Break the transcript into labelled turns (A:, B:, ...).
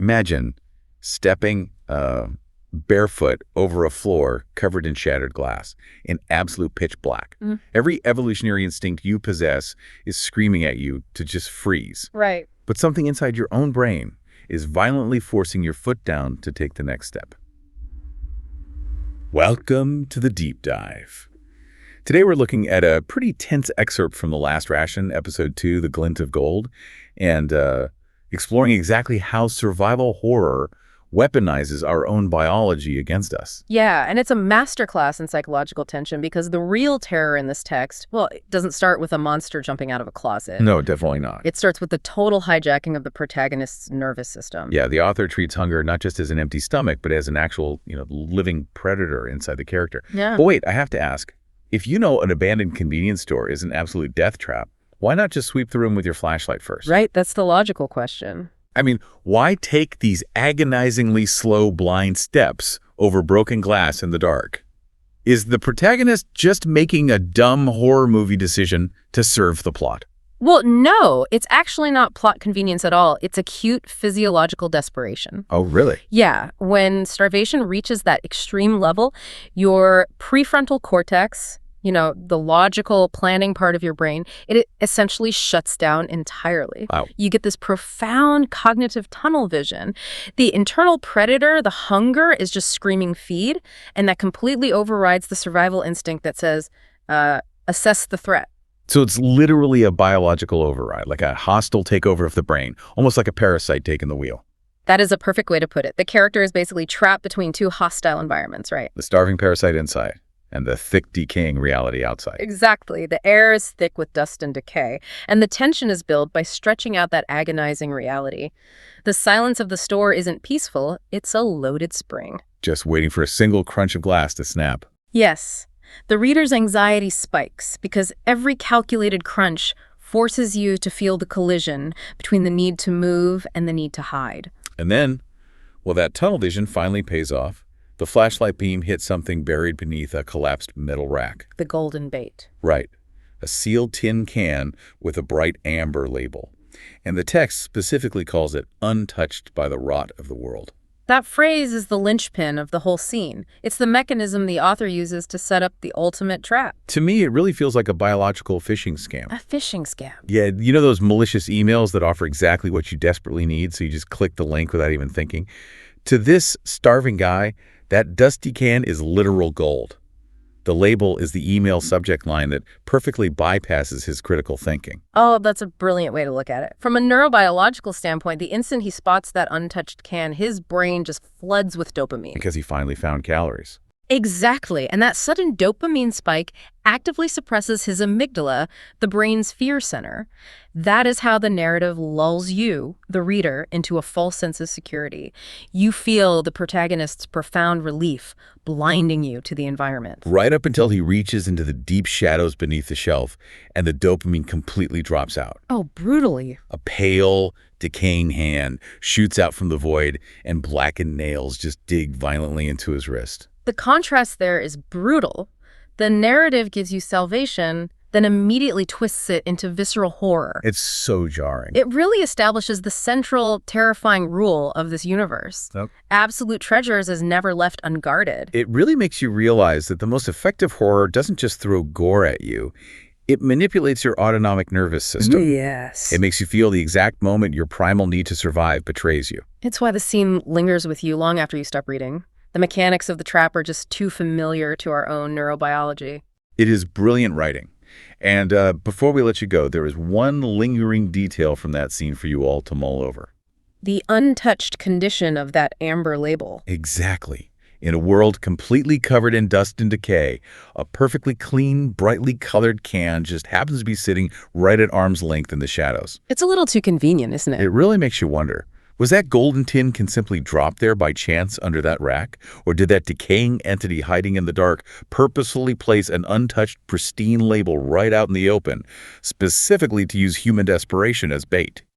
A: Imagine stepping barefoot over a floor covered in shattered glass in absolute pitch black. Every evolutionary instinct you possess is screaming at you to just freeze.
B: Right.
A: But something inside your own brain is violently forcing your foot down to take the next step. Welcome to the deep dive. Today we're looking at a pretty tense excerpt from the last Ration, Ep.2, The Glint of Gold, and exploring exactly how survival horror weaponizes our own biology against us.
B: Yeah, and it's a masterclass in psychological tension because the real terror in this text, well, it doesn't start with a monster jumping out of a closet.
A: No, definitely not.
B: It starts with the total hijacking of the protagonist's nervous system.
A: Yeah, the author treats hunger not just as an empty stomach, but as an actual, living predator inside the character.
B: Yeah.
A: But wait, I have to ask, if you know an abandoned convenience store is an absolute death trap, why not just sweep the room with your flashlight first?
B: Right, that's the logical question.
A: I mean, why take these agonizingly slow blind steps over broken glass in the dark? Is the protagonist just making a dumb horror movie decision to serve the plot?
B: Well, no, it's actually not plot convenience at all. It's acute physiological desperation.
A: Oh, really?
B: Yeah, when starvation reaches that extreme level, your prefrontal cortex, the logical planning part of your brain, it essentially shuts down entirely.
A: Wow.
B: You get this profound cognitive tunnel vision. The internal predator, the hunger, is just screaming feed, and that completely overrides the survival instinct that says, assess the threat.
A: So it's literally a biological override, like a hostile takeover of the brain, almost like a parasite taking the wheel.
B: That is a perfect way to put it. The character is basically trapped between two hostile environments, right?
A: The starving parasite inside and the thick, decaying reality outside.
B: Exactly. The air is thick with dust and decay, and the tension is built by stretching out that agonizing reality. The silence of the store isn't peaceful, it's a loaded spring.
A: Just waiting for a single crunch of glass to snap.
B: Yes. The reader's anxiety spikes because every calculated crunch forces you to feel the collision between the need to move and the need to hide.
A: And then, that tunnel vision finally pays off. The flashlight beam hits something buried beneath a collapsed metal rack.
B: The golden bait.
A: Right. A sealed tin can with a bright amber label. And the text specifically calls it untouched by the rot of the world.
B: That phrase is the linchpin of the whole scene. It's the mechanism the author uses to set up the ultimate trap.
A: To me, it really feels like a biological phishing scam.
B: A phishing scam.
A: Yeah, those malicious emails that offer exactly what you desperately need, so you just click the link without even thinking? To this starving guy, that dusty can is literal gold. The label is the email subject line that perfectly bypasses his critical thinking.
B: Oh, that's a brilliant way to look at it. From a neurobiological standpoint, the instant he spots that untouched can, his brain just floods with dopamine.
A: Because he finally found calories.
B: Exactly. And that sudden dopamine spike actively suppresses his amygdala, the brain's fear center. That is how the narrative lulls you, the reader, into a false sense of security. You feel the protagonist's profound relief, blinding you to the environment.
A: Right up until he reaches into the deep shadows beneath the shelf and the dopamine completely drops out.
B: Oh, brutally.
A: A pale, decaying hand shoots out from the void and blackened nails just dig violently into his wrist.
B: The contrast there is brutal. The narrative gives you salvation, then immediately twists it into visceral horror.
A: It's so jarring.
B: It really establishes the central, terrifying rule of this universe.
A: Nope.
B: Absolute treasures is never left unguarded.
A: It really makes you realize that the most effective horror doesn't just throw gore at you. It manipulates your autonomic nervous system.
B: Yes.
A: It makes you feel the exact moment your primal need to survive betrays you.
B: It's why the scene lingers with you long after you stop reading. The mechanics of the trap are just too familiar to our own neurobiology.
A: It is brilliant writing. And before we let you go, there is one lingering detail from that scene for you all to mull over.
B: The untouched condition of that amber label.
A: Exactly. In a world completely covered in dust and decay, a perfectly clean, brightly colored can just happens to be sitting right at arm's length in the shadows.
B: It's a little too convenient, isn't it?
A: It really makes you wonder. Was that golden tin can simply drop there by chance under that rack? Or did that decaying entity hiding in the dark purposefully place an untouched, pristine label right out in the open, specifically to use human desperation as bait?